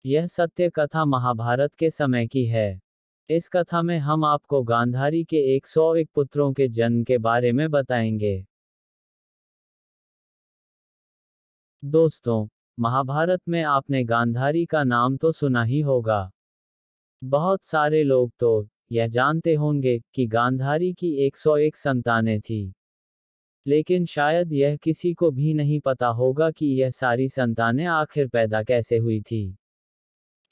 यह सत्य कथा महाभारत के समय की है। इस कथा में हम आपको गांधारी के 101 पुत्रों के जन्म के बारे में बताएंगे। दोस्तों, महाभारत में आपने गांधारी का नाम तो सुना ही होगा। बहुत सारे लोग तो यह जानते होंगे कि गांधारी की 101 संतानें थी। लेकिन शायद यह किसी को भी नहीं पता होगा कि यह सारी संतानें आखिर पैदा कैसे हुई थी।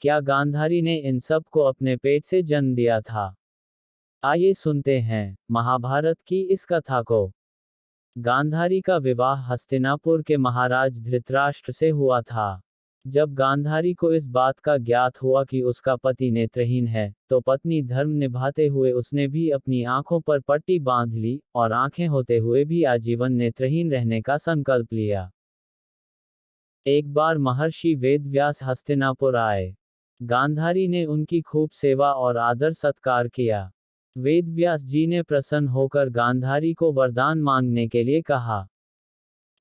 क्या गांधारी ने इन सब को अपने पेट से जन्म दिया था? आइए सुनते हैं महाभारत की इस कथा को। गांधारी का विवाह हस्तिनापुर के महाराज धृतराष्ट्र से हुआ था। जब गांधारी को इस बात का ज्ञात हुआ कि उसका पति नेत्रहीन है, तो पत्नी धर्म निभाते हुए उसने भी अपनी आंखों पर पट्टी बांध ली और आंखें होते हुए भी आजीवन नेत्रहीन रहने का संकल्प लिया। एक बार महर्षि वेदव्यास हस्तिनापुर आए। गांधारी ने उनकी खूब सेवा और आदर सत्कार किया। वेदव्यास जी ने प्रसन्न होकर गांधारी को वरदान मांगने के लिए कहा।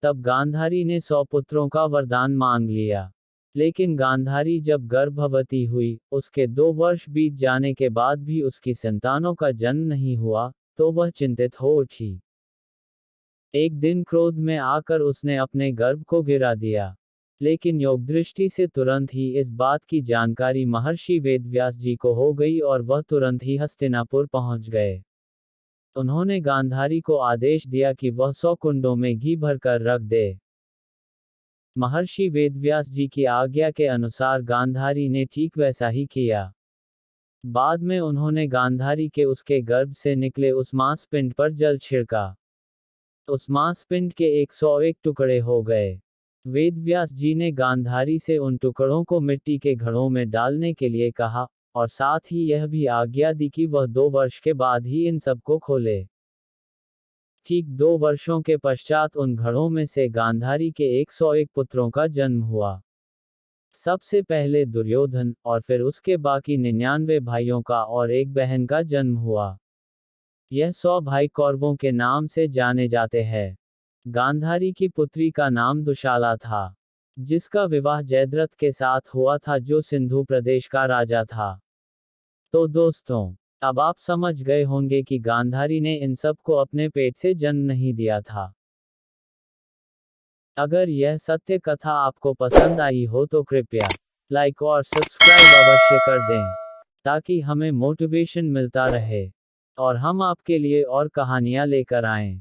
तब गांधारी ने 100 पुत्रों का वरदान मांग लिया। लेकिन गांधारी जब गर्भवती हुई, उसके 2 वर्ष बीत जाने के बाद भी उसकी संतानों का जन्म नहीं हुआ, तो वह चिंतित हो उठी। एक दिन क्रोध में आकर उसने अपने गर्भ को गिरा दिया। लेकिन योग दृष्टि से तुरंत ही इस बात की जानकारी महर्षि वेदव्यास जी को हो गई और वह तुरंत ही हस्तिनापुर पहुंच गए। उन्होंने गांधारी को आदेश दिया कि वह 100 कुंडों में घी भरकर रख दे। महर्षि वेदव्यास जी की आज्ञा के अनुसार गांधारी ने ठीक वैसा ही किया। बाद में उन्होंने गांधारी के उसके गर्भ से निकले उस मांसपिंड पर जल छिड़का। उस मांसपिंड के 101 टुकड़े हो गए। वेदव्यास जी ने गांधारी से उन टुकड़ों को मिट्टी के घड़ों में डालने के लिए कहा, और साथ ही यह भी आज्ञा दी कि वह 2 वर्ष के बाद ही इन सबको खोले। ठीक 2 वर्षों के पश्चात उन घड़ों में से गांधारी के 101 पुत्रों का जन्म हुआ। सबसे पहले दुर्योधन, और फिर उसके बाकी 99 भाइयों का और एक बहन का जन्म हुआ। यह 100 भाई कौरवों के नाम से जाने जाते हैं। गांधारी की पुत्री का नाम दुशाला था, जिसका विवाह जयद्रथ के साथ हुआ था, जो सिंधु प्रदेश का राजा था। तो दोस्तों, अब आप समझ गए होंगे कि गांधारी ने इन सब को अपने पेट से जन्म नहीं दिया था। अगर यह सत्य कथा आपको पसंद आई हो तो कृपया लाइक और सब्सक्राइब अवश्य कर दें, ताकि हमें मोटिवेशन मिलता रहे और हम आपके लिए और कहानियां लेकर आएं।